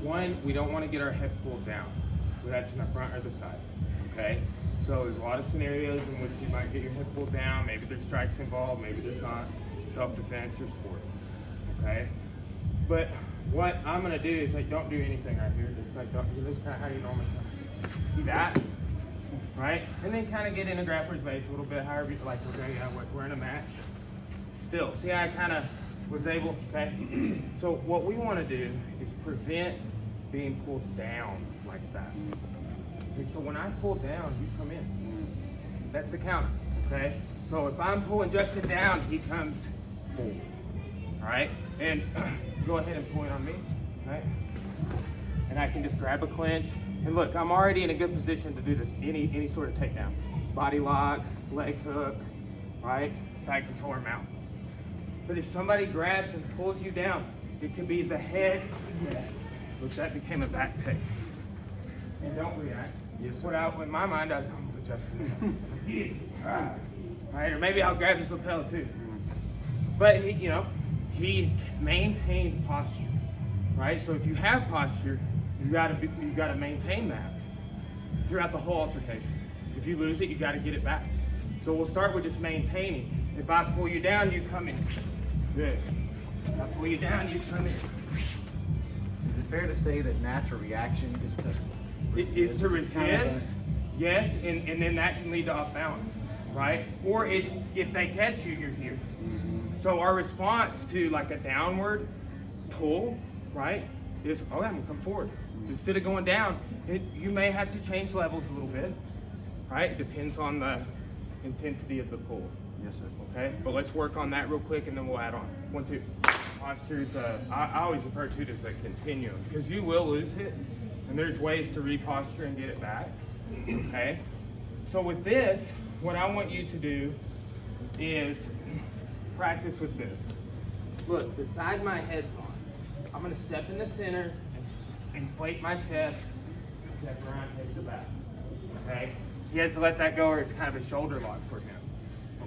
One, we don't want to get our head pulled down, whether that's in the front or the side, okay? So there's a lot of scenarios in which you might get your head pulled down. Maybe there's strikes involved, maybe there's not. Self-defense or sport, okay? But what I'm gonna do is like, don't do anything right here. Just like, don't do this, kind of how you normally see that, right? And then kind of get in a grappler's base a little bit, however you like. Okay, yeah, we're in a match. Still, see how I kind of was able, okay? So what we want to do is prevent being pulled down like that. Okay, so when I pull down, you come in. That's the counter, okay? So if I'm pulling Justin down, he comes forward, all right? And go ahead and point on me, right? And I can just grab a clinch. And look, I'm already in a good position to do any sort of takedown. Body lock, leg hook, right? Side control or mount. But if somebody grabs and pulls you down, it could be the head, which that became a back take. And don't react. Yes, What out in my mind, I was, oh, Justin, right? Or maybe I'll grab his lapel too. But he, he maintained posture, right? So if you have posture, you gotta maintain that throughout the whole altercation. If you lose it, you gotta get it back. So we'll start with just maintaining. If I pull you down, you come in. Good. If I pull you down, you come in. Is it fair to say that natural reaction is to resist? Is to resist, yes, and then that can lead to off balance, right? Or it's if they catch you, you're here. So our response to like a downward pull, right, is, oh, I'm gonna come forward. Instead of going down, you may have to change levels a little bit, right? Depends on the intensity of the pull. Yes, sir. Okay, but let's work on that real quick and then we'll add on. 1, 2. Posture's, I always refer to it as a continuum because you will lose it and there's ways to reposture and get it back, okay? So with this, what I want you to do is practice with this. Look, the side my head's on, I'm gonna step in the center and inflate my chest, step around, head to back, okay? He has to let that go or it's kind of a shoulder lock for him.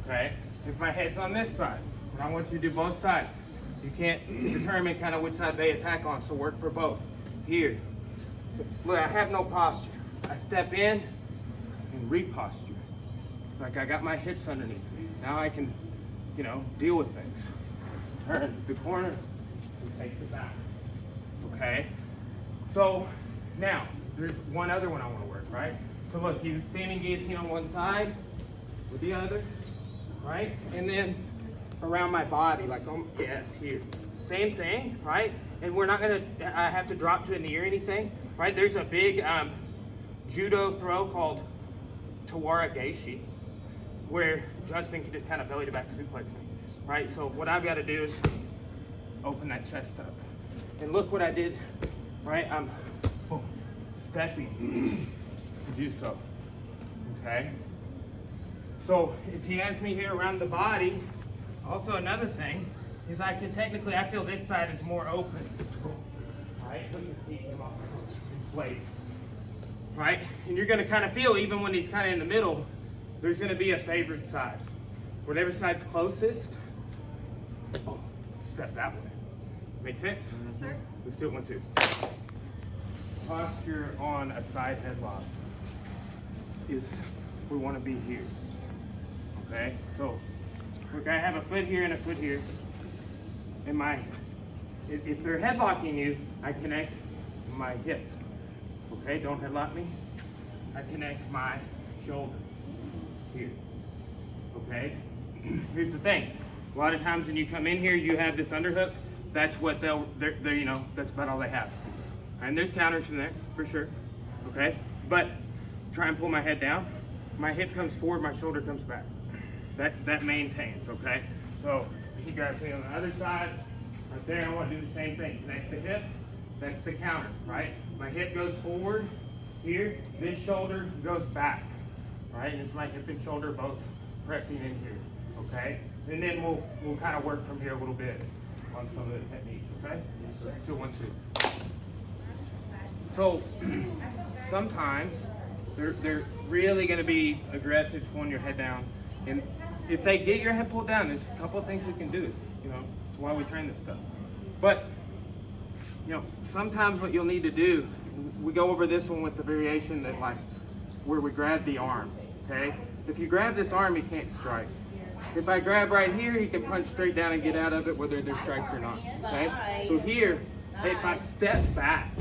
Okay, if my head's on this side, and I want you to do both sides. You can't determine kind of which side they attack on, so work for both. Here, look, I have no posture. I step in and reposture. Like I got my hips underneath me. Now I can, deal with things. Turn the corner and take the back. Okay, so now there's one other one I want to work, right? So look, he's standing guillotine on one side with the other. Right? And then around my body, like, yes, here. Same thing, right? And we're not gonna have to drop to a knee or anything, right? There's a big judo throw called Tawara Geishi, where Justin can just kind of belly to back suplex me, right? So what I've got to do is open that chest up. And look what I did, right? I'm stepping to do so, okay? So if he has me here around the body, also another thing is I feel this side is more open. Right? Put your feet in my inflate. Right? And you're gonna kind of feel, even when he's kind of in the middle, there's gonna be a favored side. Whatever side's closest, step that way. Make sense? Yes, sir. Let's do it 1, 2. Posture on a side headlock is, we wanna be here. Okay, so look, I have a foot here and a foot here. And if they're headlocking you, I connect my hips. Okay, don't headlock me. I connect my shoulder here. Okay, here's the thing. A lot of times when you come in here, you have this underhook. That's what they're that's about all they have. And there's counters in there for sure. Okay, but try and pull my head down. My hip comes forward, my shoulder comes back. That maintains, okay? So you guys see on the other side, right there, I want to do the same thing. Connect the hip, that's the counter, right? My hip goes forward here, this shoulder goes back, right? And it's my hip and shoulder both pressing in here, okay? And then we'll kind of work from here a little bit on some of the techniques, okay? So 1, 2. So sometimes they're really going to be aggressive pulling your head down. And if they get your head pulled down, there's a couple of things we can do. That's why we train this stuff. But you know, sometimes what you'll need to do, we go over this one with the variation that like, where we grab the arm, okay? If you grab this arm, he can't strike. If I grab right here, he can punch straight down and get out of it, whether there's strikes or not, okay? So here, if I step back,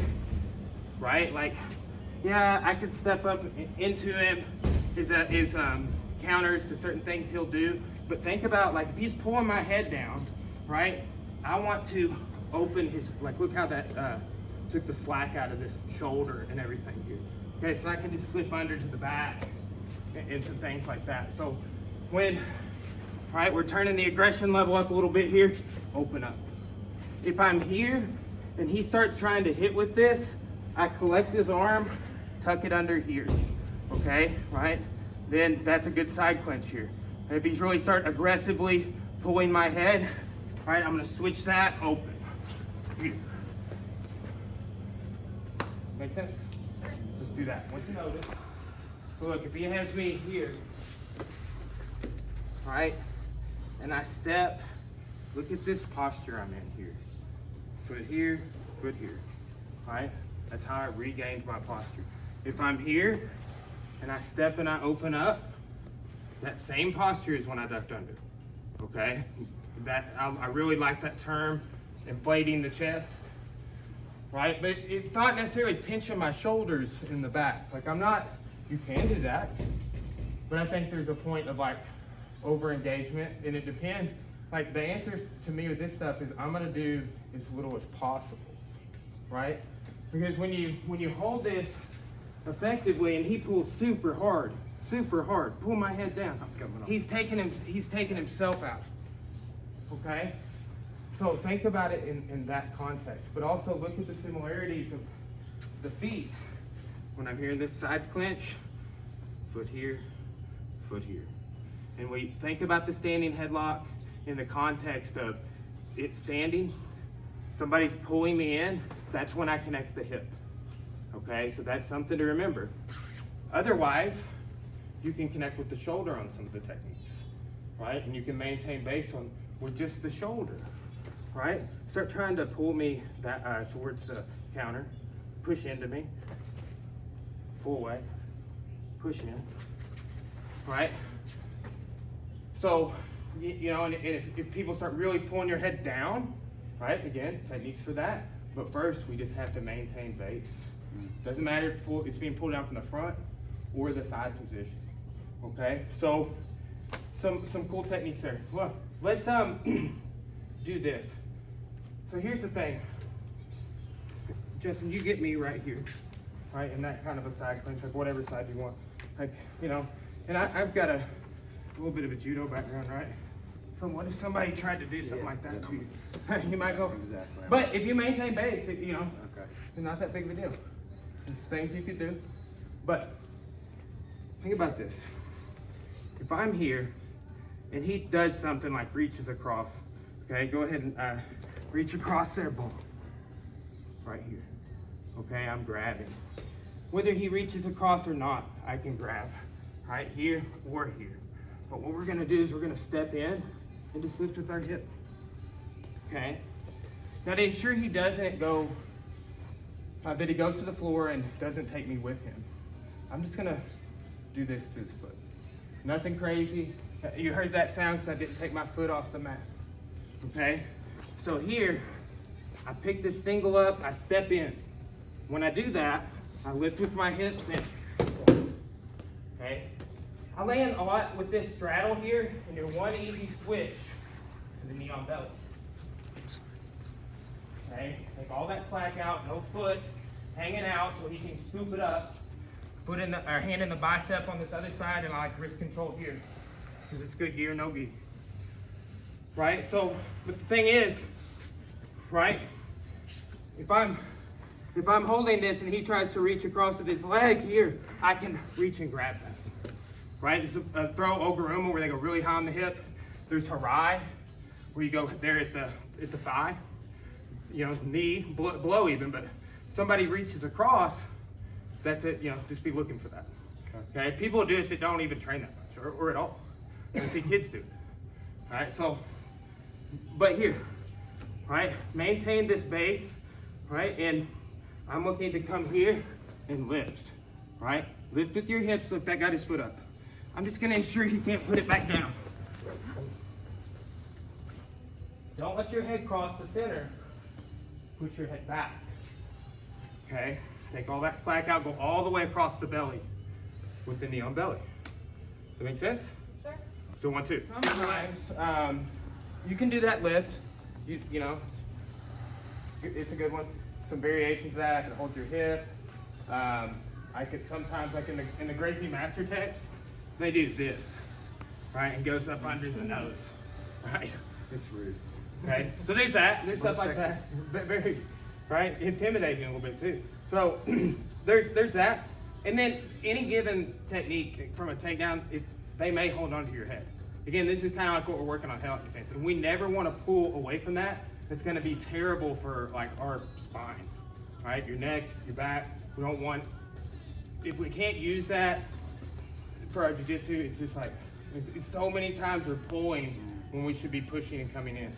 right, like, yeah, I could step up into him, his counters to certain things he'll do, but think about, like, if he's pulling my head down, right, I want to open his, like, look how that took the slack out of this shoulder and everything here. Okay, so I can just slip under to the back and some things like that. So when, right, we're turning the aggression level up a little bit here, open up. If I'm here and he starts trying to hit with this, I collect his arm, tuck it under here, okay, right? Then that's a good side clinch here. And if he's really start aggressively pulling my head, right, I'm gonna switch that, open. Here. Make sense? Let's do that. Once you notice. So look, if he has me here, right, and I step, look at this posture I'm in here. Foot here, right? That's how I regained my posture. If I'm here and I step and I open up, that same posture is when I ducked under, okay? I really like that term, inflating the chest, right? But it's not necessarily pinching my shoulders in the back. Like I'm not, you can do that, but I think there's a point of like over engagement, and it depends. Like the answer to me with this stuff is I'm gonna do as little as possible, right? Because when you hold this effectively and he pulls super hard, pull my head down, he's taking himself out, okay? So think about it in that context, but also look at the similarities of the feet. When I'm here in this side clinch, foot here, and we think about the standing headlock in the context of it standing, somebody's pulling me in, that's when I connect the hip. Okay, so that's something to remember. Otherwise, you can connect with the shoulder on some of the techniques, right? And you can maintain base on with just the shoulder, right? Start trying to pull me that towards the counter, push into me, pull away, push in, right? So, you know, and if people start really pulling your head down, right? Again, techniques for that. But first, we just have to maintain base. Doesn't matter if it's being pulled down from the front or the side position. Okay, so some cool techniques there. Well, let's do this. So here's the thing, Justin, you get me right here, right, in that kind of a side clinch, like whatever side you want, like, you know. And I've got a little bit of a judo background, right? So what if somebody tried to do something like that to you? You might go. Exactly. But if you maintain base, you know, okay, it's not that big of a deal. There's things you could do. But think about this. If I'm here and he does something like reaches across, okay, go ahead and reach across there, boom. Right here. Okay, I'm grabbing. Whether he reaches across or not, I can grab right here or here. But what we're gonna do is we're gonna step in and just lift with our hip, okay? Now to ensure he doesn't go, that he goes to the floor and doesn't take me with him, I'm just gonna do this to his foot. Nothing crazy. You heard that sound because I didn't take my foot off the mat, okay? So here, I pick this single up, I step in. When I do that, I lift with my hips in, okay? I land a lot with this straddle here, and you're one easy switch to the knee on belly. Okay, take all that slack out, no foot hanging out so he can scoop it up. Put in our hand in the bicep on this other side, and I like wrist control here because it's good gear, no gi. Right, so but the thing is, right, if I'm holding this and he tries to reach across with his leg here, I can reach and grab that. Right, there's a throw oguruma where they go really high on the hip. There's harai, where you go there at the thigh, you know, knee, below even, but somebody reaches across, that's it, you know, just be looking for that. Okay, people do it that don't even train that much, or at all. I see kids do it. All right, so, but here, right, maintain this base, right? And I'm looking to come here and lift, right? Lift with your hips, look, that got his foot up. I'm just gonna ensure he can't put it back down. Don't let your head cross the center. Push your head back, okay? Take all that slack out, go all the way across the belly with the knee on belly. Does that make sense? Sure. So 1, 2. Sometimes you can do that lift. You know, it's a good one. Some variations of that. I can hold your hip. I could sometimes, like in the Gracie Master text, they do this, right? And goes up under the nose, right? It's rude. Okay, so there's that. There's stuff like that. Very, right? Intimidating a little bit too. So there's that. And then any given technique from a takedown, they may hold onto your head. Again, this is kind of like what we're working on headlock defense. And we never want to pull away from that. It's going to be terrible for like our spine, right? Your neck, your back. We don't want, if we can't use that for our jiu-jitsu, it's just like, it's so many times we're pulling when we should be pushing and coming in,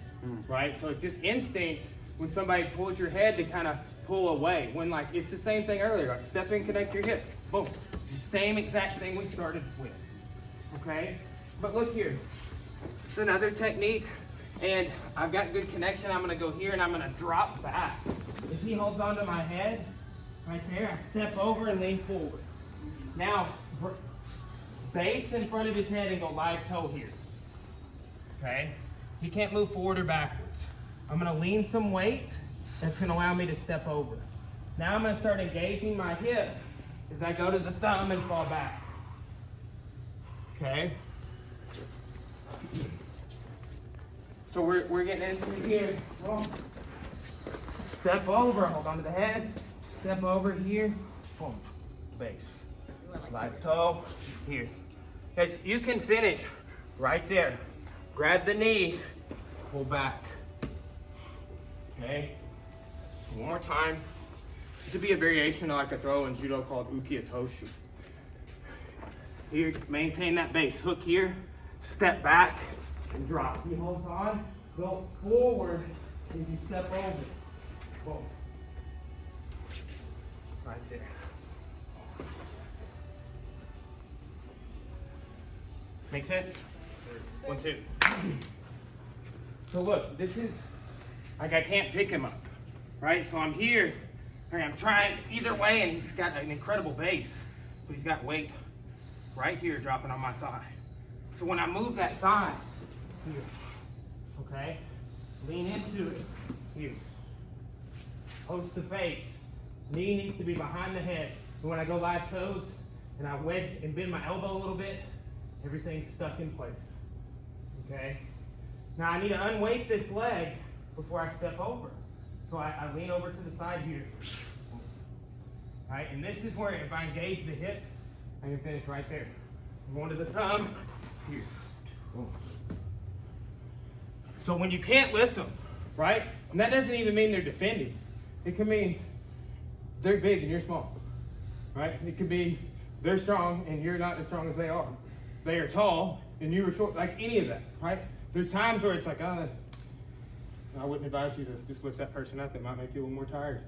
right? So it's just instinct when somebody pulls your head to kind of pull away. When like, it's the same thing earlier, like step in, connect your hip, boom. It's the same exact thing we started with, okay? But look here, it's another technique, and I've got good connection. I'm gonna go here and I'm gonna drop back. If he holds onto my head, right there, I step over and lean forward. Now, base in front of his head and go live toe here. Okay? He can't move forward or backwards. I'm gonna lean some weight. That's gonna allow me to step over. Now I'm gonna start engaging my hip as I go to the thumb and fall back. Okay? So we're getting into here. Step over, hold on to the head. Step over here, boom, base. Live toe, here. Guys, you can finish right there. Grab the knee, pull back. Okay? One more time. This would be a variation of like a throw in judo called ukiyotoshi. Here, maintain that base. Hook here, step back, and drop. He holds on, go forward, and you step over. Boom. Right there. Make sense? 1, 2. So look, this is, like I can't pick him up, right? So I'm here, and I'm trying either way, and he's got an incredible base, but he's got weight right here dropping on my thigh. So when I move that thigh, here, okay? Lean into it, here. Post the face. Knee needs to be behind the head. And when I go live toes, and I wedge and bend my elbow a little bit, everything's stuck in place, okay? Now I need to unweight this leg before I step over. So I lean over to the side here. All right, and this is where if I engage the hip, I can finish right there. I'm going to the thumb, here. So when you can't lift them, right? And that doesn't even mean they're defending. It can mean they're big and you're small, right? It could be they're strong and you're not as strong as they are. They are tall and you were short, like any of that, right? There's times where it's like, I wouldn't advise you to just lift that person up. It might make you a little more tired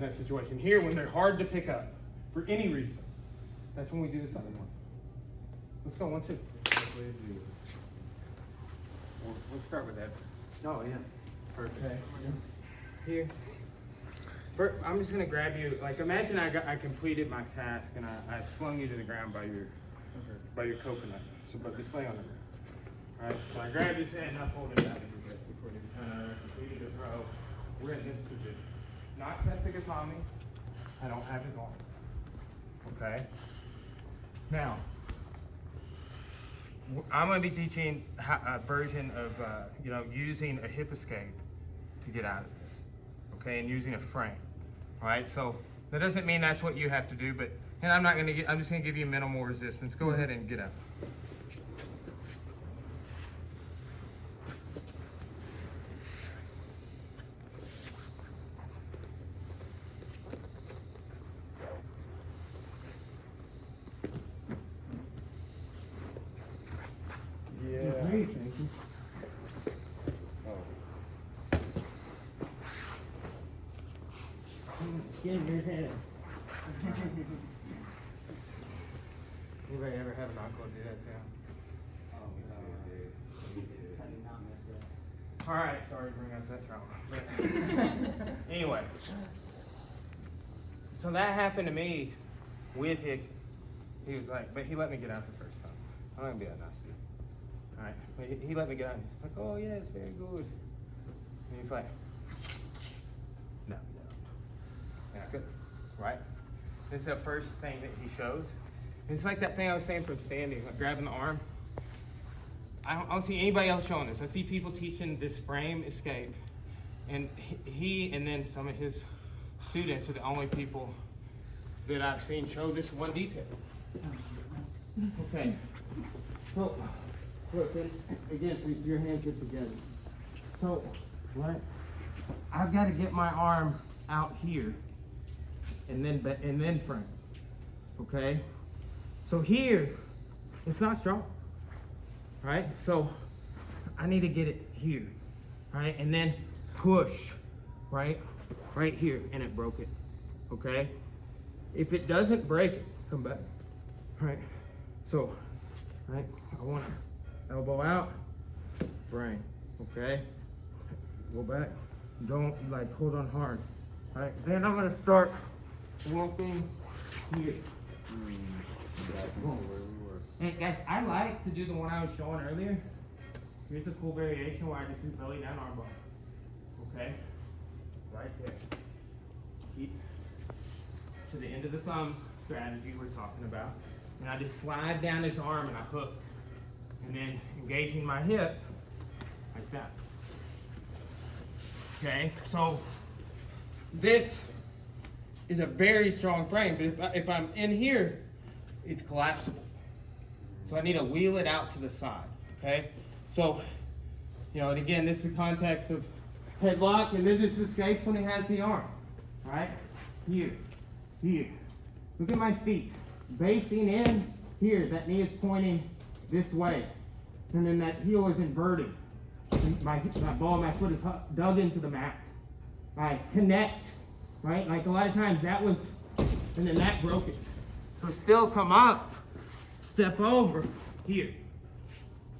in that situation. Here, when they're hard to pick up for any reason, that's when we do this other one. Let's go 1, 2. Let's start with that. Oh, yeah. Perfect. Okay. Here. I'm just gonna grab you. Like, imagine I completed my task and I slung you to the ground by your coconut. So, but just lay on it. All right. So I grab his head and I pulled it out of your wrist before you completed the throw. We're in this position. Not Tetsugatami. I don't have his arm. Okay. Now, I'm going to be teaching a version of, using a hip escape to get out of this, okay, and using a frame, all right? So that doesn't mean that's what you have to do, and I'm just going to give you minimal resistance. Go ahead and get out. Great, thank you. skin your head. Anybody ever have an uncle do that to him? Oh, I did not mess that. All right, sorry to bring up that trauma. But anyway, so that happened to me with Hicks. He was like, but he let me get out the first time. I'm not gonna be that nasty. All right, but he let me get out. And he's like, oh yes, very good. And he's like, no, no. Yeah, good, right? This is the first thing that he shows. It's like that thing I was saying from standing, like grabbing the arm. I don't see anybody else showing this. I see people teaching this frame escape. And he and then some of his students are the only people that I've seen show this one detail. Okay, so look, again, so your hands get together. So, right, I've got to get my arm out here and then frame, okay? So here, it's not strong, right? So I need to get it here, right? And then push, right here, and it broke it, okay? If it doesn't break it, come back, right? So, right, I want to elbow out, frame, okay? Go back, don't like hold on hard, right? Then I'm gonna start walking here. And guys, I like to do the one I was showing earlier. Here's a cool variation where I just do belly down arm bar. Okay? Right there. Keep to the end of the thumb strategy we're talking about. And I just slide down this arm and I hook. And then engaging my hip like that. Okay? So this is a very strong frame, but if I'm in here, it's collapsible. So I need to wheel it out to the side, okay? So, you know, and again, this is the context of headlock, and then this escapes when he has the arm, right? Here, here. Look at my feet. Basing in here, that knee is pointing this way. And then that heel is inverted. And my ball of my foot is dug into the mat. I connect, right? Like a lot of times that was, and then that broke it. So still come up, step over here,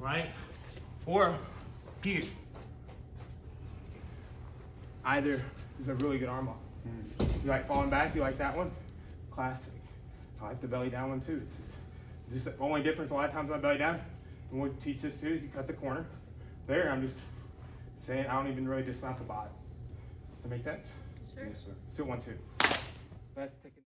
right? Or here. Either is a really good arm lock. You like falling back? You like that one? Classic. I like the belly down one too. It's just the only difference a lot of times on belly down, and we'll teach this too, is you cut the corner. There, I'm just saying I don't even really dismount the bottom. Does that make sense? Sure. Yes, sir. So 1, 2. Let's take it.